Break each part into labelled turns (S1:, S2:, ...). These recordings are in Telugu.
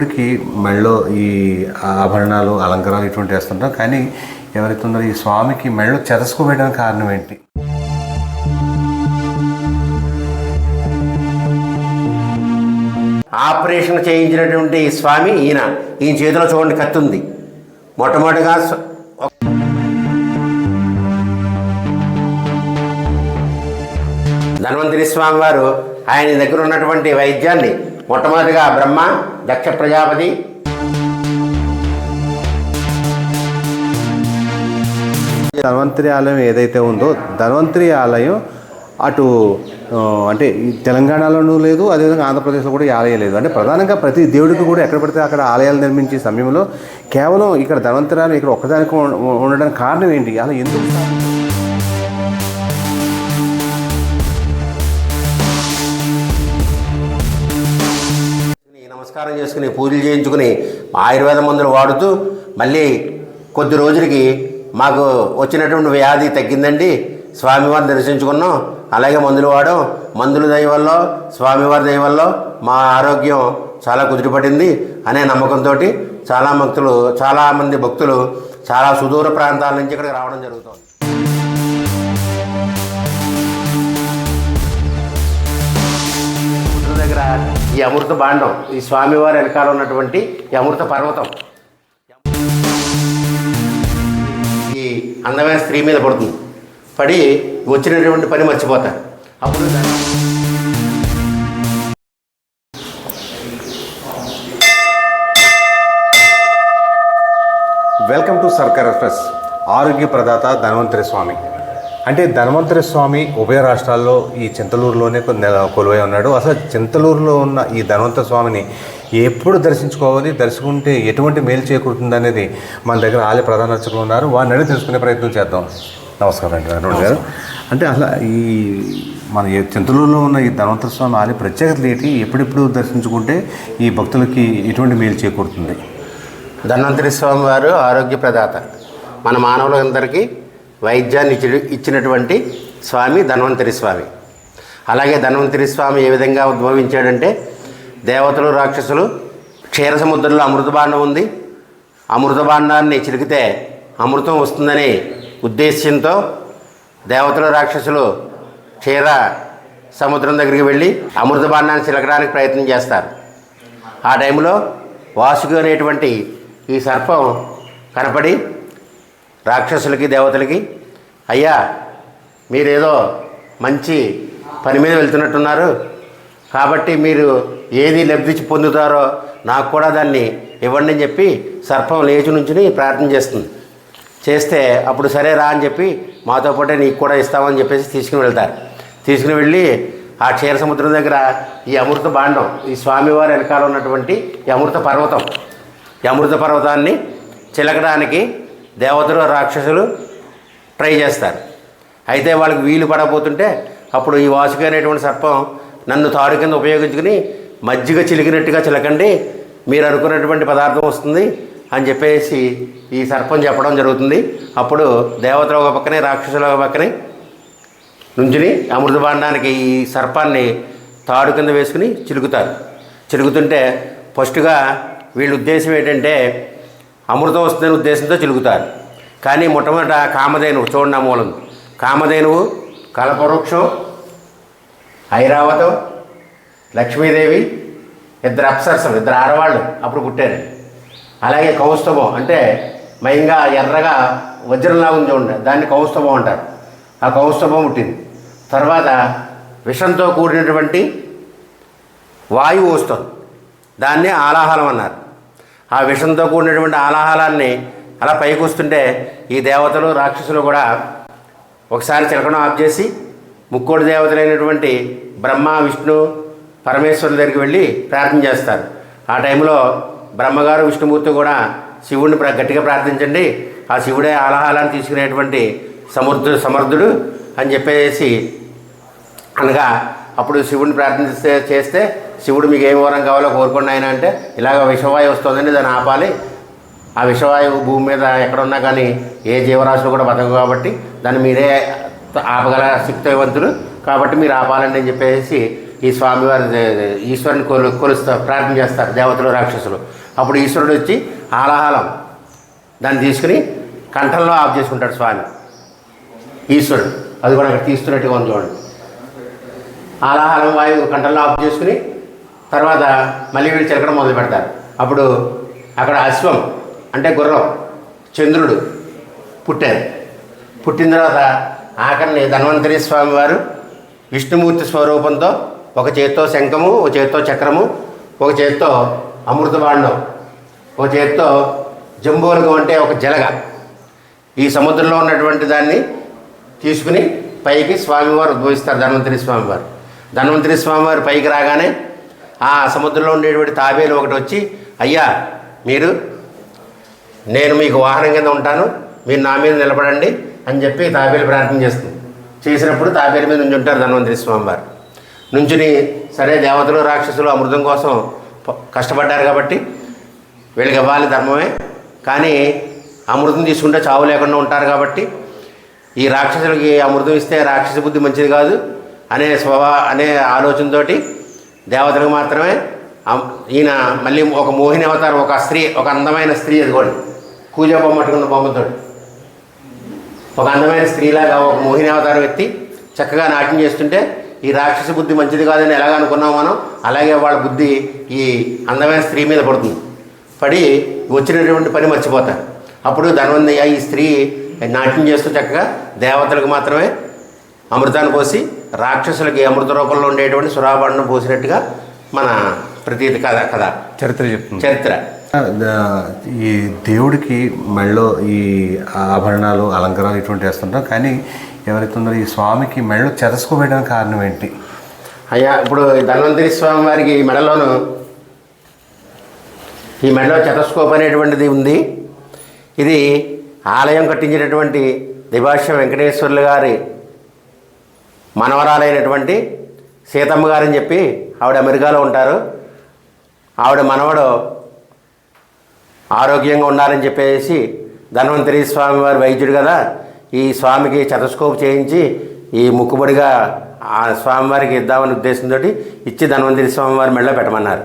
S1: దేవుడికి మెళ్ళో ఈ ఆభరణాలు అలంకారాలు ఇటువంటి వేస్తుంటాం, కానీ ఎవరైతే ఉన్నారో ఈ స్వామికి మెళ్ళో చెదసుకోవేయడానికి కారణం ఏంటి?
S2: ఆపరేషన్ చేయించినటువంటి స్వామి ఈయన చేతిలో చూడండి కత్తి ఉంది. మొట్టమొదటిగా ధన్వంతరి స్వామి వారు ఆయన దగ్గర ఉన్నటువంటి వైద్యాన్ని మొట్టమొదటిగా బ్రహ్మ, దక్ష ప్రజాపతి,
S1: ధన్వంతరి ఆలయం ఏదైతే ఉందో ధన్వంతరి ఆలయం అటు అంటే తెలంగాణలోనూ లేదు, అదేవిధంగా ఆంధ్రప్రదేశ్లో కూడా ఆలయం లేదు. అంటే ప్రధానంగా ప్రతి దేవుడికి కూడా ఎక్కడ పడితే అక్కడ ఆలయాలు నిర్మించే సమయంలో కేవలం ఇక్కడ ధన్వంతరి ఆలయం ఇక్కడ ఒక్కదానికి ఉండడానికి కారణం ఏంటి? అలా ఎందుకు?
S2: నమస్కారం చేసుకుని పూజలు చేయించుకుని ఆయుర్వేద మందులు వాడుతూ మళ్ళీ కొద్ది రోజులకి మాకు వచ్చినటువంటి వ్యాధి తగ్గిందండి, స్వామివారిని దర్శించుకున్నాం, అలాగే మందులు వాడాం, మందుల దయ వల్ల స్వామివారి దయ వల్ల మా ఆరోగ్యం చాలా కుదిరిపడింది అనే నమ్మకంతో చాలామంది భక్తులు చాలా సుదూర ప్రాంతాల నుంచి ఇక్కడికి రావడం జరుగుతుంది. దగ్గర ఈ అమృత భాండం, ఈ స్వామివారి వెనకాల ఉన్నటువంటి ఈ అమృత పర్వతం ఈ అందమైన స్త్రీ మీద పడుతుంది. పడి వచ్చినటువంటి పని మర్చిపోతారు. అప్పుడు
S1: వెల్కమ్ టు సర్కార్ ఎక్స్ప్రెస్. ఆరోగ్య ప్రదాత ధన్వంతరి స్వామి. అంటే ధన్వంతరి స్వామి ఉభయ రాష్ట్రాల్లో ఈ చింతలూరులోనే కొలువై ఉన్నాడు. అసలు చింతలూరులో ఉన్న ఈ ధన్వంతరి స్వామిని ఎప్పుడు దర్శించుకోవాలి, దర్శించుకుంటే ఎటువంటి మేలు చేకూరుతుంది అనేది మన దగ్గర ఆలయ ప్రధాన అర్చకులు ఉన్నారు, వారిని అడిగి తెలుసుకునే ప్రయత్నం చేద్దాం. నమస్కారం అండి అరుణ్ గారు. అంటే అసలు ఈ మన చింతలూరులో ఉన్న ఈ ధన్వంతరి స్వామి ఆలయ ప్రత్యేకత ఏంటి? ఎప్పుడెప్పుడు దర్శించుకుంటే ఈ భక్తులకి ఎటువంటి మేలు చేకూరుతుంది?
S2: ధన్వంతరి స్వామి వారు ఆరోగ్య ప్రదాత, మన మానవులందరికీ వైద్యాన్ని ఇచ్చినటువంటి స్వామి ధన్వంతరి స్వామి. అలాగే ధన్వంతరి స్వామి ఏ విధంగా ఉద్భవించాడంటే, దేవతలు రాక్షసులు క్షీర సముద్రంలో అమృతభాండం ఉంది, అమృతభాండాన్ని చిలికితే అమృతం వస్తుందని ఉద్దేశ్యంతో దేవతలు రాక్షసులు క్షీర సముద్రం దగ్గరికి వెళ్ళి అమృతభాండాన్ని చిలకడానికి ప్రయత్నం చేస్తారు. ఆ టైంలో వాసుకి అనేటువంటి ఈ సర్పం కనపడి రాక్షసులకి దేవతలకి, అయ్యా మీరేదో మంచి పని మీద వెళ్తున్నట్టున్నారు, కాబట్టి మీరు ఏది లబ్ధి పొందుతారో నాకు కూడా దాన్ని ఇవ్వండి అని చెప్పి సర్పం లేచి నుంచుని ప్రార్థన చేస్తుంది. చేస్తే అప్పుడు సరే రా అని చెప్పి మాతో పాటే నీకు కూడా ఇస్తామని చెప్పేసి తీసుకుని వెళ్తారు. తీసుకుని వెళ్ళి ఆ క్షీర సముద్రం దగ్గర ఈ అమృత భాండం, ఈ స్వామివారి వెనకాల ఉన్నటువంటి ఈ అమృత పర్వతం, ఈ అమృత పర్వతాన్ని చిలకడానికి దేవతలు రాక్షసులు ట్రై చేస్తారు. అయితే వాళ్ళకి వీలు పడకపోతుంటే అప్పుడు ఈ వాసుకి అనేటువంటి సర్పం నన్ను తాడు కింద ఉపయోగించుకుని మజ్జిగ చిలికినట్టుగా చిలకండి, మీరు అనుకున్నటువంటి పదార్థం వస్తుంది అని చెప్పేసి ఈ సర్పం చెప్పడం జరుగుతుంది. అప్పుడు దేవతలు ఒక పక్కనే రాక్షసులు ఒక పక్కనే నుంచుని అమృత భాండానికి ఈ సర్పాన్ని తాడు కింద వేసుకుని చిలుకుతారు. చిలుకుతుంటే ఫస్ట్గా వీళ్ళ ఉద్దేశం ఏంటంటే అమృతం వస్తుందనే ఉద్దేశంతో చిలుకుతారు. కానీ మొట్టమొదట కామధేనువు చూడండి, మూలం కామధేనువు, కల్పవృక్షం, ఐరావతం, లక్ష్మీదేవి, ఇద్దరు అప్సరసలు, ఇద్దరు ఆడవాళ్ళు అప్పుడు పుట్టారు. అలాగే కౌస్తుభం అంటే మయంగా ఎర్రగా వజ్రంలాగా ఉంది చూడండి, దాన్ని కౌస్తుభం అంటారు. ఆ కౌస్తుభం పుట్టింది. తర్వాత విషంతో కూడినటువంటి వాయువు వస్తుంది, దాన్నే ఆలాహలం అన్నారు. ఆ విషంతో కూడినటువంటి ఆలాహలాన్ని అలా పైకి వస్తుంటే ఈ దేవతలు రాక్షసులు కూడా ఒకసారి చిలకడం ఆఫ్ చేసి ముక్కోటి దేవతలైనటువంటి బ్రహ్మ, విష్ణు, పరమేశ్వరుల దగ్గరికి వెళ్ళి ప్రార్థన చేస్తారు. ఆ టైంలో బ్రహ్మగారు, విష్ణుమూర్తి కూడా శివుడిని గట్టిగా ప్రార్థించండి, ఆ శివుడే ఆలాహలాన్ని తీసుకునేటువంటి సమర్థుడు అని చెప్పేసి అనగా అప్పుడు శివుడిని ప్రార్థన చేస్తే శివుడు మీకు ఏం వరం కావాలో కోరుకోండి ఆయన అంటే, ఇలాగ విషవాయువు వస్తుందండి, దాన్ని ఆపాలి, ఆ విషవాయువు భూమి మీద ఎక్కడున్నా కానీ ఏ జీవరాశులు కూడా బతకవు కాబట్టి దాన్ని మీరే ఆపగల శక్తివంతులు కాబట్టి మీరు ఆపాలండి అని చెప్పేసి ఈ స్వామివారి ఈశ్వరుని కొలుస్తారు, ప్రార్థన చేస్తారు దేవతలు రాక్షసులు. అప్పుడు ఈశ్వరుడు వచ్చి ఆలాహలం దాన్ని తీసుకుని కంఠంలో ఆఫ్ చేసుకుంటాడు స్వామి ఈశ్వరుడు. అది కూడా అక్కడ తీస్తున్నట్టుగా ఉంది చూడండి. ఆలాహలం వాయువు కంఠంలో ఆఫ్ చేసుకుని తర్వాత మళ్ళీ వీళ్ళు చిలకడం మొదలు పెడతారు. అప్పుడు అక్కడ అశ్వం అంటే గుర్రం చంద్రుడు పుట్టారు. పుట్టిన తర్వాత ఆఖరిని ధన్వంతరి స్వామి వారు విష్ణుమూర్తి స్వరూపంతో ఒక చేత్తో శంఖము, ఒక చేత్తో చక్రము, ఒక చేత్తో అమృతబాండం, ఒక చేత్తో జంబోలకం అంటే ఒక జలగ, ఈ సముద్రంలో ఉన్నటువంటి దాన్ని తీసుకుని పైకి స్వామివారు ఉద్భవిస్తారు. ధన్వంతరి స్వామివారు. ధన్వంతరి స్వామివారు పైకి రాగానే ఆ సముద్రంలో ఉండేటువంటి తాబేలు ఒకటి వచ్చి, అయ్యా మీరు నేను మీకు వాహనం కింద ఉంటాను, మీరు నా మీద నిలబడండి అని చెప్పి తాబేలు ప్రార్థన చేస్తుంది. చేసినప్పుడు తాబేలు మీద నుంచి ఉంటారు ధన్వంతరి స్వామివారు. నుంచుని సరే దేవతలు రాక్షసులు అమృతం కోసం కష్టపడ్డారు కాబట్టి వీళ్ళకి ఇవ్వాలి ధర్మమే, కానీ అమృతం తీసుకుంటే చావు లేకుండా ఉంటారు కాబట్టి ఈ రాక్షసులకి అమృతం ఇస్తే రాక్షస బుద్ధి మంచిది కాదు అనే ఆలోచనతోటి దేవతలకు మాత్రమే ఈయన మళ్ళీ ఒక మోహిని అవతారం, ఒక స్త్రీ, ఒక అందమైన స్త్రీ, అదిగోండి కూజ బొమ్మట్టుకున్న బొమ్మతో ఒక అందమైన స్త్రీలాగా ఒక మోహిని అవతారం ఎత్తి చక్కగా నాట్యం చేస్తుంటే ఈ రాక్షస బుద్ధి మంచిది కాదని ఎలాగ అనుకున్నాం మనం, అలాగే వాళ్ళ బుద్ధి ఈ అందమైన స్త్రీ మీద పడుతుంది. పడి వచ్చినటువంటి పని మర్చిపోతారు. అప్పుడు ధన్వంతయ్య ఈ స్త్రీ నాట్యం చేస్తూ చక్కగా దేవతలకు మాత్రమే అమృతాన్ని పోసి రాక్షసులకి అమృత రూపంలో ఉండేటువంటి సురాబాండం పోసినట్టుగా మన ప్రతీతి కథ
S1: చరిత్ర చెప్తుంది.
S2: చరిత్ర.
S1: ఈ దేవుడికి మెళ్ళో ఈ ఆభరణాలు అలంకారాలు ఇటువంటి వేస్తుంటాం, కానీ ఎవరైతే ఉన్నారో ఈ స్వామికి మెళ్ళో చెదసుకోవేయడానికి కారణం ఏంటి?
S2: అయ్యా ఇప్పుడు ధన్వంతరి స్వామి వారికి ఈ మెడలో చెతస్కోప్ అనేటువంటిది ఉంది. ఇది ఆలయం కట్టించినటువంటి దిభాష్య వెంకటేశ్వర్లు గారి మనవరాలైనటువంటి సీతమ్మ గారని చెప్పి ఆవిడ అమెరికాలో ఉంటారు. ఆవిడ మనవడు ఆరోగ్యంగా ఉండాలని చెప్పేసి ధన్వంతరి స్వామి వారి వైద్యుడు కదా, ఈ స్వామికి చెతస్కోప్ చేయించి ఈ ముక్కుబడిగా ఆ స్వామివారికి ఇద్దామని ఉద్దేశంతో ఇచ్చి ధన్వంతరి స్వామివారి మెడలో పెట్టమన్నారు.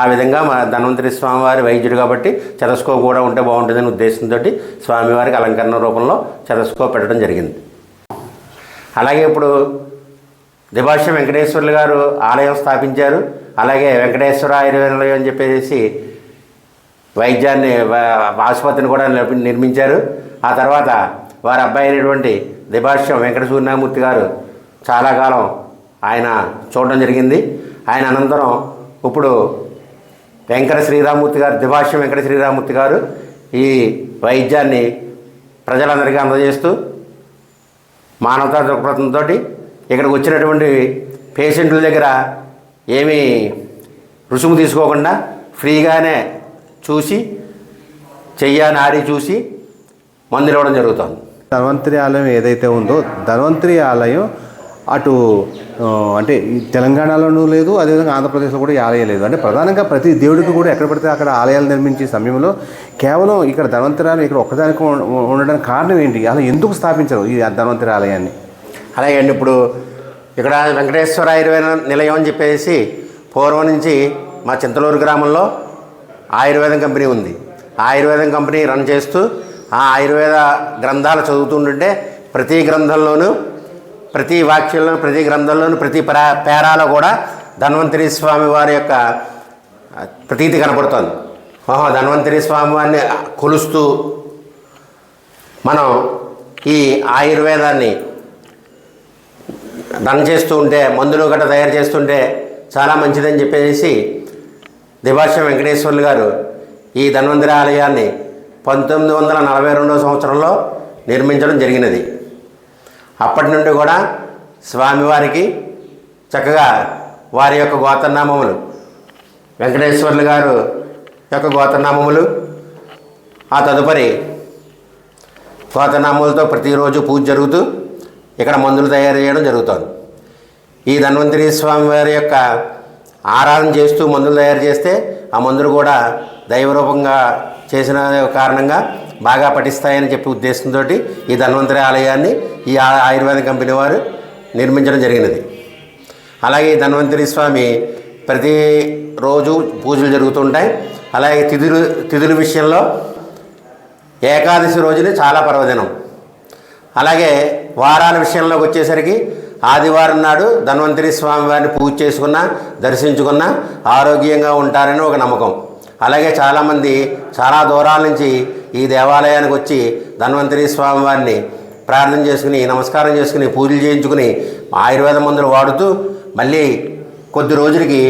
S2: ఆ విధంగా మా ధన్వంతరి స్వామివారి వైద్యుడు కాబట్టి చెతస్కోప్ కూడా ఉంటే బాగుంటుందని ఉద్దేశంతో స్వామివారికి అలంకరణ రూపంలో చెతస్కోప్ పెట్టడం జరిగింది. అలాగే ఇప్పుడు దిభాష్య వెంకటేశ్వర్లు గారు ఆలయం స్థాపించారు. అలాగే వెంకటేశ్వర ఆయుర్వేదాలయం అని చెప్పేసి వైద్యాన్ని ఆసుపత్రిని కూడా నిర్మించారు. ఆ తర్వాత వారి అబ్బాయి అయినటువంటి దిభాష్యం వెంకట సూర్యనామూర్తి గారు చాలా కాలం ఆయన చూడడం జరిగింది. ఆయన అనంతరం ఇప్పుడు వెంకట శ్రీరామూర్తి గారు, దిభాష్యం వెంకట శ్రీరామూర్తి గారు ఈ వైద్యాన్ని ప్రజలందరికీ అందజేస్తూ మానవతా దృక్పథంతో ఇక్కడికి వచ్చినటువంటి పేషెంట్ల దగ్గర ఏమీ రుసుము తీసుకోకుండా ఫ్రీగానే చూసి నాడి చూసి మందులు ఇవ్వడం జరుగుతుంది.
S1: ధన్వంతరి ఆలయం ఏదైతే ఉందో ధన్వంతరి ఆలయం అటు అంటే ఈ తెలంగాణలోనూ లేదు, అదేవిధంగా ఆంధ్రప్రదేశ్లో కూడా ఈ ఆలయం లేదు. అంటే ప్రధానంగా ప్రతి దేవుడికి కూడా ఎక్కడ పడితే అక్కడ ఆలయాలు నిర్మించే సమయంలో కేవలం ఇక్కడ ధన్వంతరి ఆలయం ఇక్కడ ఒక్కదానికి ఉండడానికి కారణం ఏంటి? అలా ఎందుకు స్థాపించరు ఈ ధన్వంతరి ఆలయాన్ని?
S2: అలాగే అండి, ఇప్పుడు ఇక్కడ వెంకటేశ్వర ఆయుర్వేద నిలయం అని చెప్పేసి పూర్వం నుంచి మా చింతలూరు గ్రామంలో ఆయుర్వేదం కంపెనీ ఉంది. ఆ ఆయుర్వేదం కంపెనీ రన్ చేస్తూ ఆ ఆయుర్వేద గ్రంథాలు చదువుతుంటుంటే ప్రతి గ్రంథంలోనూ, ప్రతి వాక్యంలోనూ, ప్రతి గ్రంథంలోనూ, ప్రతి పేరాలో కూడా ధన్వంతరి స్వామి వారి యొక్క ప్రతీతి కనపడుతుంది. ధన్వంతరి స్వామి వారిని కొలుస్తూ మనం ఈ ఆయుర్వేదాన్ని రన్ చేస్తూ ఉంటే, మందులు గట్రా తయారు చేస్తుంటే చాలా మంచిదని చెప్పేసి దిభాష్య వెంకటేశ్వర్లు గారు ఈ ధన్వంతరి ఆలయాన్ని 1942 సంవత్సరంలో నిర్మించడం జరిగినది. అప్పటి నుండి కూడా స్వామివారికి చక్కగా వారి యొక్క గోత్రనామములు, వెంకటేశ్వర్లు గారు యొక్క గోత్రనామములు, ఆ తదుపరి గోత్రనామములతో ప్రతిరోజు పూజ జరుగుతూ ఇక్కడ మందులు తయారు చేయడం జరుగుతుంది. ఈ ధన్వంతరి స్వామి వారి యొక్క ఆరాధన చేస్తూ మందులు తయారు చేస్తే ఆ మందులు కూడా దైవరూపంగా చేసిన కారణంగా బాగా పఠిస్తాయని చెప్పి ఉద్దేశంతో ఈ ధన్వంతరి ఆలయాన్ని ఈ ఆయుర్వేద కంపెనీ వారు నిర్మించడం జరిగినది. అలాగే ఈ ధన్వంతరి స్వామి ప్రతిరోజు పూజలు జరుగుతుంటాయి. అలాగే తిథుల విషయంలో ఏకాదశి రోజుని చాలా పర్వదినం. అలాగే వారాల విషయంలోకి వచ్చేసరికి ఆదివారం నాడు ధన్వంతరి స్వామి వారిని పూజ చేసుకున్నా దర్శించుకున్నా ఆరోగ్యంగా ఉంటారని ఒక నమ్మకం. అలాగే చాలామంది చాలా దూరాల నుంచి ఈ దేవాలయానికి వచ్చి ధన్వంతరి స్వామి వారిని ప్రార్థన చేసుకుని నమస్కారం చేసుకుని పూజలు చేయించుకుని ఆయుర్వేద మందులు వాడుతూ మళ్ళీ కొద్ది రోజులకి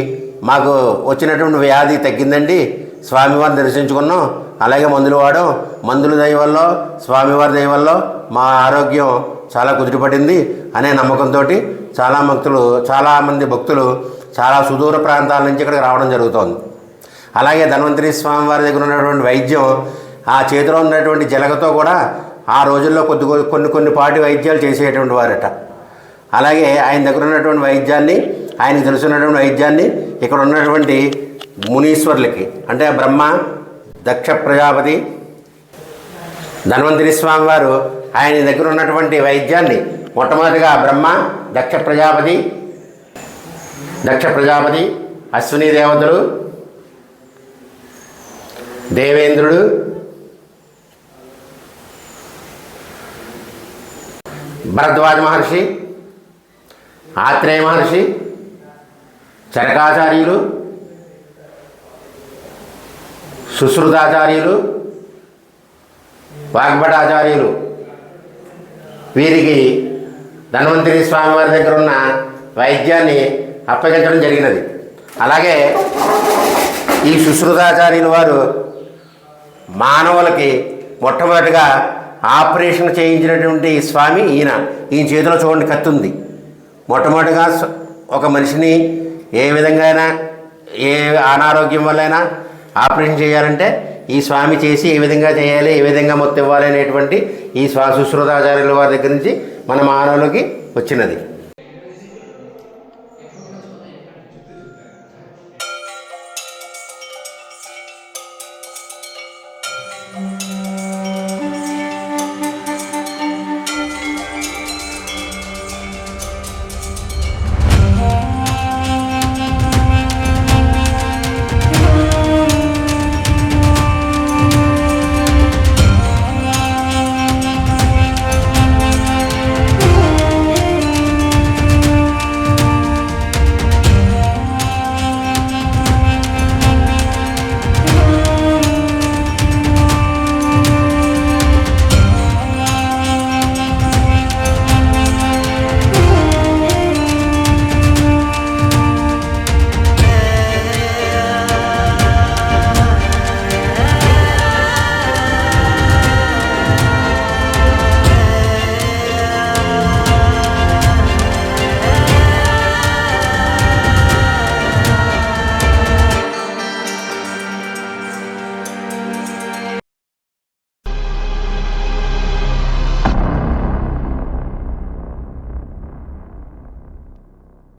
S2: మాకు వచ్చినటువంటి వ్యాధి తగ్గిందండి, స్వామివారిని దర్శించుకున్నాం, అలాగే మందులు వాడాం, మందుల దయ వల్ల స్వామివారి దయ వల్ల మా ఆరోగ్యం చాలా కుదిరిపడింది అనే నమ్మకంతో చాలామంది భక్తులు చాలా సుదూర ప్రాంతాల నుంచి ఇక్కడికి రావడం జరుగుతోంది. అలాగే ధన్వంతరి స్వామి వారి దగ్గర ఉన్నటువంటి వైద్యం ఆ చేతిలో ఉన్నటువంటి జలగతో కూడా ఆ రోజుల్లో కొన్ని పాటి వైద్యాలు చేసేటువంటి వారట. అలాగే ఆయన దగ్గర ఉన్నటువంటి వైద్యాన్ని, ఆయనకు తెలుసున్నటువంటి వైద్యాన్ని ఇక్కడ ఉన్నటువంటి మునీశ్వర్లకి అంటే బ్రహ్మ, దక్ష ప్రజాపతి, ధన్వంతరి స్వామి వారు ఆయన దగ్గర ఉన్నటువంటి వైద్యాన్ని మొట్టమొదటిగా బ్రహ్మ, దక్ష ప్రజాపతి, అశ్విని దేవతలు, దేవేంద్రుడు, భరద్వాజ మహర్షి, ఆత్రేయ మహర్షి, చరకాచార్యులు, సుశ్రుతాచార్యులు, వాగ్భటాచార్యులు వీరికి ధన్వంతరి స్వామి వారి దగ్గర ఉన్న వైద్యాన్ని అప్పగించడం జరిగినది. అలాగే ఈ సుశ్రుతాచార్యులు వారు మానవులకి మొట్టమొదటిగా ఆపరేషన్ చేయించినటువంటి స్వామి ఈయన చేతిలో చూడండి కత్తి ఉంది. మొట్టమొదటిగా ఒక మనిషిని ఏ విధంగా అయినా ఏ అనారోగ్యం వల్లైనా ఆపరేషన్ చేయాలంటే ఈ స్వామి చేసి ఏ విధంగా చేయాలి, ఏ విధంగా మొత్తం ఇవ్వాలి అనేటువంటి ఈ సుశ్రుతాచార్యుల వారి దగ్గర నుంచి మన మానవులకి వచ్చినది.